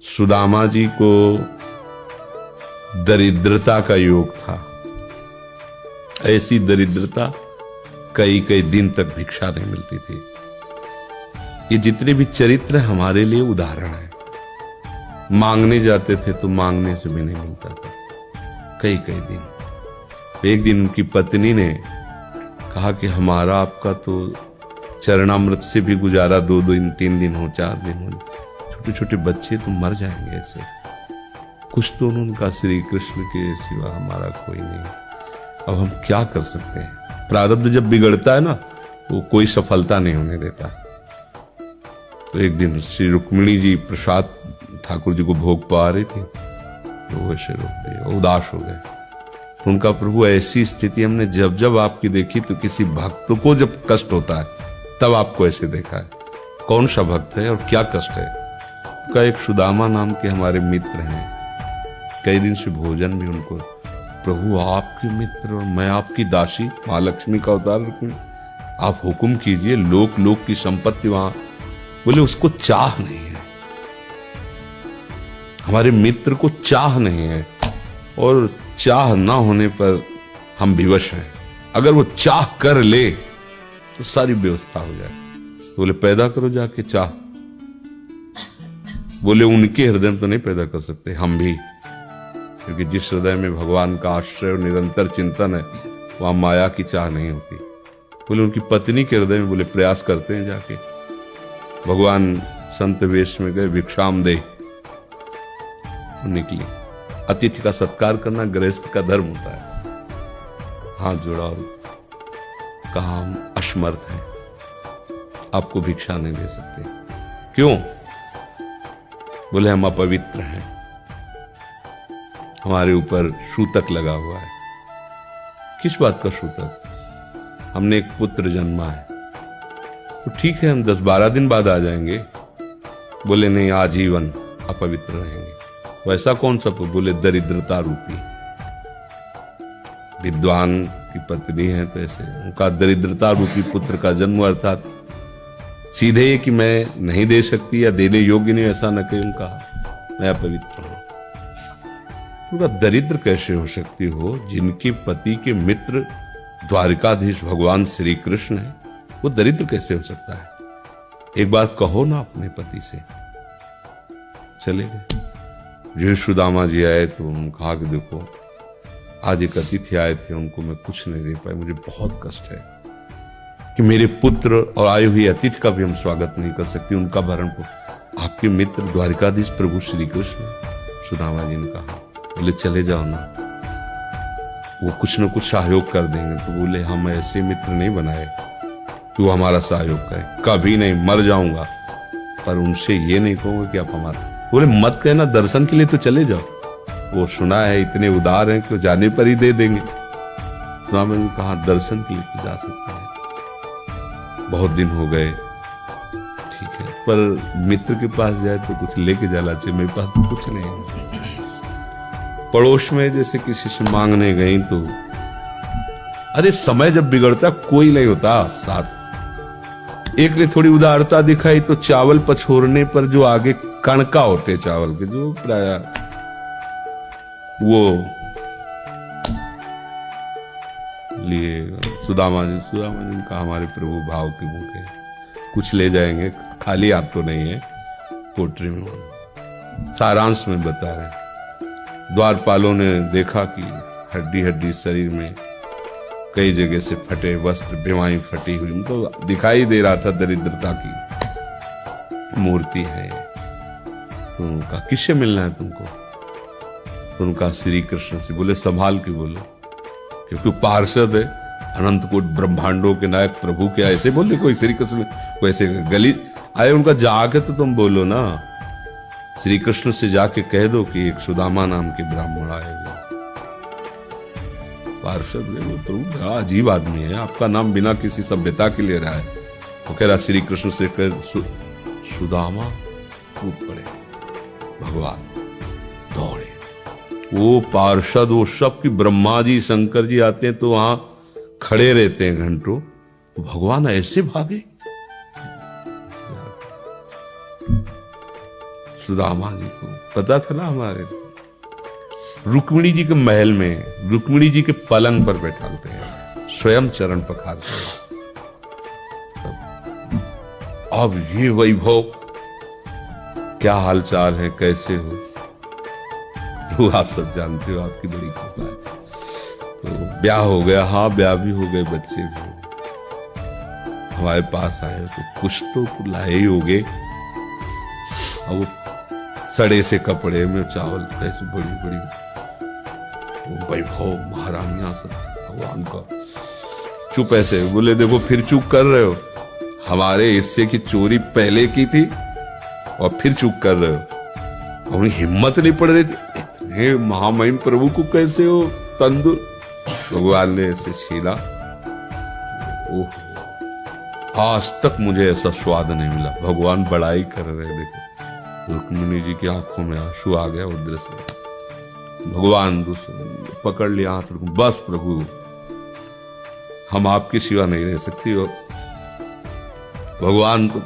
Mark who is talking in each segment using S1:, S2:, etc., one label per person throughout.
S1: सुदामा जी को दरिद्रता का योग था। ऐसी दरिद्रता कई कई दिन तक भिक्षा नहीं मिलती थी। ये जितने भी चरित्र हमारे लिए उदाहरण है। मांगने जाते थे तो मांगने से भी नहीं मिलता था कई कई दिन। एक दिन उनकी पत्नी ने कहा कि हमारा आपका तो चरणामृत से भी गुजारा 2 दिन 3 दिन हो 4 दिन हो, छोटे छोटे बच्चे तो मर जाएंगे ऐसे। कुछ तो उनका श्री कृष्ण के सिवा हमारा कोई नहीं, अब हम क्या कर सकते हैं। प्रारब्ध जब बिगड़ता है ना वो कोई सफलता नहीं होने देता। तो एक दिन श्री रुक्मिणी जी प्रसाद ठाकुर जी को भोग पा रही थी तो वैसे रोक दिया, उदास हो गए। तो उनका प्रभु ऐसी स्थिति हमने जब जब आपकी देखी तो किसी भक्त को जब कष्ट होता है तब आपको ऐसे देखा है। कौन सा भक्त है और क्या कष्ट है? का एक सुदामा नाम के हमारे मित्र हैं, कई दिन से भोजन भी उनको, प्रभु आपके मित्र और मैं आपकी दासी, महालक्ष्मी का अवतार रखूं, आप हुक्म कीजिए। लोक लोक की संपत्ति वहां, बोले उसको चाह नहीं है, हमारे मित्र को चाह नहीं है, और चाह ना होने पर हम विवश हैं। अगर वो चाह कर ले तो सारी व्यवस्था हो जाए। बोले पैदा करो जाके चाह। बोले उनके हृदय में तो नहीं पैदा कर सकते, हम भी, क्योंकि जिस हृदय में भगवान का आश्रय और निरंतर चिंतन है वहां माया की चाह नहीं होती। बोले उनकी पत्नी के हृदय में, बोले प्रयास करते हैं जाके। भगवान संत वेश में गए, भिक्षाम दे निकली। अतिथि का सत्कार करना गृहस्थ का धर्म होता है। हाथ जोड़ा और कहा हम असमर्थ हैं, आपको भिक्षा नहीं दे सकते। क्यों? बोले हम अपवित्र हैं, हमारे ऊपर सूतक लगा हुआ है। किस बात का सूतक? हमने एक पुत्र जन्मा है। तो ठीक है हम 10-12 दिन बाद आ जाएंगे। बोले नहीं, आजीवन अपवित्र रहेंगे। वैसा कौन सा? बोले दरिद्रता रूपी। विद्वान की पत्नी है तो ऐसे उनका दरिद्रता रूपी पुत्र का जन्म, अर्थात सीधे कि मैं नहीं दे सकती या देने योग्य नहीं, ऐसा न कहे उनका, मैं अपवित्र हूं। उनका दरिद्र कैसे हो सकती हो? जिनके पति के मित्र द्वारिकाधीश भगवान श्री कृष्ण है, वो दरिद्र कैसे हो सकता है? एक बार कहो ना अपने पति से। चले गए। जो सुदामा जी आए तो उन्होंने कहा कि देखो आज एक अतिथि आए थे, उनको मैं कुछ नहीं दे पाई, मुझे बहुत कष्ट है कि मेरे पुत्र और आए हुए अतिथि का भी हम स्वागत नहीं कर सकते, उनका भरण पोषण। आपके मित्र द्वारिकाधीश प्रभु श्री कृष्ण, सुदामा जी ने कहा। बोले चले जाओ ना, वो कुछ न कुछ सहयोग कर देंगे। तो बोले हम ऐसे मित्र नहीं बनाए कि वो हमारा सहयोग करे, कभी नहीं, मर जाऊंगा, पर उनसे ये नहीं कहूंगा कि आप हमारा। बोले मत कहना, दर्शन के लिए तो चले जाओ, वो सुना है इतने उदार हैं कि वो जाने पर ही दे देंगे। स्वामी ने कहा दर्शन के लिए तो जा सकते हैं, बहुत दिन हो गए, ठीक है, पर मित्र के पास जाए तो कुछ लेके जाना चाहिए, मेरे पास तो कुछ नहीं है। पड़ोस में जैसे किसी से मांगने गई तो, अरे समय जब बिगड़ता कोई नहीं होता साथ। एक ने थोड़ी उदारता दिखाई तो चावल पछोरने पर जो आगे कणका होते चावल के, जो प्राय वो लिए सुदामा जी ने कहा हमारे प्रभु भाव के भूखे, कुछ ले जाएंगे, खाली हाथ तो नहीं है। पोट्री में सारांश में बता रहे, द्वारपालों ने देखा कि हड्डी हड्डी शरीर में कई जगह से फटे वस्त्र, बेवाई फटी हुई, उनको दिखाई दे रहा था दरिद्रता की मूर्ति है। तो उनका किससे मिलना है तुमको? तो उनका श्री कृष्ण से। बोले संभाल के बोलो, क्योंकि पार्षद है, अनंत कोट ब्रह्मांडों के नायक प्रभु के ऐसे बोले कोई श्री कृष्ण वैसे गली आए। उनका जाके तो तुम बोलो ना, श्री कृष्ण से जाके कह दो कि एक सुदामा नाम के ब्राह्मण आए हुए। पार्षद प्रभु बड़ा अजीब आदमी है, आपका नाम बिना किसी सभ्यता के ले रहा है। तो कह रहा श्री कृष्ण से कह सुदामा, टूट पड़े। भगवान दौड़े, वो पार्षद वो सब की ब्रह्मा जी शंकर जी आते हैं तो वहां खड़े रहते हैं घंटों। तो भगवान ऐसे भागे, सुदामा जी को पता था ना हमारे रुक्मिणी जी के महल में रुक्मिणी जी के पलंग पर बैठाते हैं, स्वयं चरण पखारते हैं। अब ये वैभव, क्या हालचाल है, कैसे हो? तो आप सब जानते हो, आपकी बड़ी कृपा है। तो ब्याह हो गया, हाँ ब्याह भी हो गए, बच्चे भी हो गए। हमारे पास आए तो कुछ तो लाए ही हो गए। और वो सड़े से कपड़े में चावल, ऐसे बड़ी बड़ी वैभव, महारानियां सब भगवान का। चुप ऐसे बोले, देखो फिर चूक कर रहे हो, हमारे हिस्से की चोरी पहले की थी और फिर चूक कर रहे हो। उन्हें हिम्मत नहीं पड़ रही थी, इतने महामहिम प्रभु को कैसे हो तंदुर। भगवान ने ऐसे छीला, ओह आज तक मुझे ऐसा स्वाद नहीं मिला। भगवान बड़ाई कर रहे, देखो रुक्मिणी जी की आंखों में आंसू आ गया उधर से। भगवान पकड़ लिया हाथ, बस प्रभु हम आपके सिवा नहीं रह सकती। और भगवान को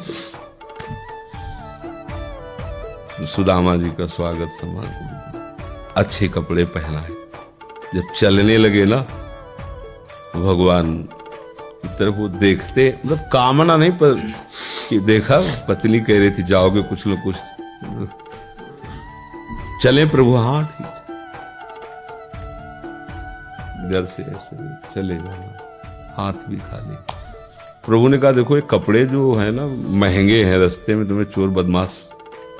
S1: सुदामा जी का स्वागत सम्मान, अच्छे कपड़े पहनाए। जब चलने लगे ना भगवान की तरफ वो देखते, मतलब कामना नहीं पर कि देखा पत्नी कह रही थी जाओगे कुछ लोग कुछ चले प्रभु, हाँ ठीक, घर से ऐसे चले जाना, हाथ भी खाली। प्रभु ने कहा देखो ये कपड़े जो है ना महंगे हैं, रास्ते में तुम्हें चोर बदमाश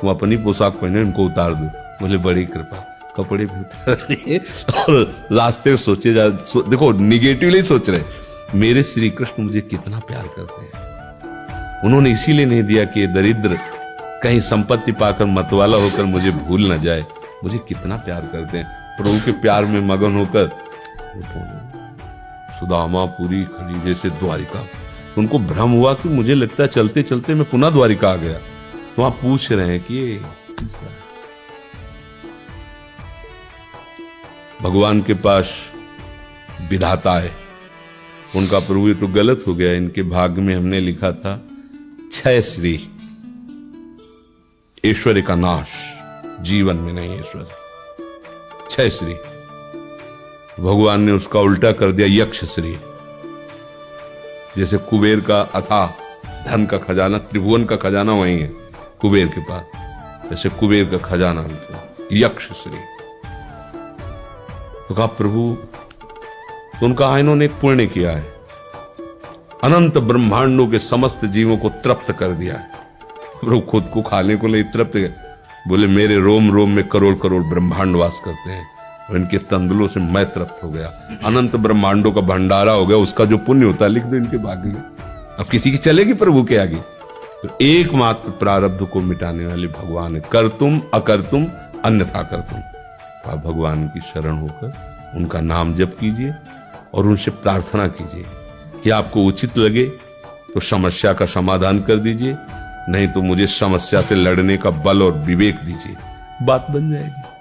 S1: तुम अपनी पोशाक पहने इनको उतार दो। बोले बड़ी कृपा, कपड़े भी उतार दिए और रास्ते में सोचे देखो निगेटिवली सोच रहे, मेरे श्री कृष्ण मुझे कितना प्यार करते हैं। उन्होंने इसीलिए नहीं दिया कि दरिद्र कहीं संपत्ति पाकर मतवाला होकर मुझे भूल न जाए, मुझे कितना प्यार करते हैं। प्रभु के प्यार में मगन होकर सुदामा पूरी खड़ी जैसे द्वारिका। उनको भ्रम हुआ कि मुझे लगता है चलते चलते मैं पुनः द्वारिका आ गया। तो वहां पूछ रहे हैं कि ये भगवान के पास विधाता है, उनका प्रभु ये तो गलत हो गया, इनके भाग्य में हमने लिखा था 6 श्री, ऐश्वर्य का नाश, जीवन में नहीं ऐश्वर्य, 6 श्री। भगवान ने उसका उल्टा कर दिया यक्ष श्री। जैसे कुबेर का अथाह धन का खजाना, त्रिभुवन का खजाना वही है कुबेर के पास, जैसे कुबेर का खजाना यक्ष श्री। तो कहा प्रभु, तो उनका इन्होंने एक पुण्य किया है, अनंत ब्रह्मांडों के समस्त जीवों को तृप्त कर दिया है। प्रभु खुद को खाने को नहीं तृप्त, बोले मेरे रोम रोम में करोड़ करोड़ ब्रह्मांड वास करते हैं और इनके तंदुलों से मैं तृप्त हो गया। अनंत ब्रह्मांडों का भंडारा हो गया, उसका जो पुण्य होता है लिख दो इनके भाग्य में। अब किसी की चलेगी प्रभु के आगे? तो एकमात्र प्रारब्ध को मिटाने वाले भगवान है, कर तुम अकर तुम अन्यथा कर तुम। आप भगवान की शरण होकर उनका नाम जप कीजिए और उनसे प्रार्थना कीजिए कि आपको उचित लगे तो समस्या का समाधान कर दीजिए, नहीं तो मुझे समस्या से लड़ने का बल और विवेक दीजिए, बात बन जाएगी।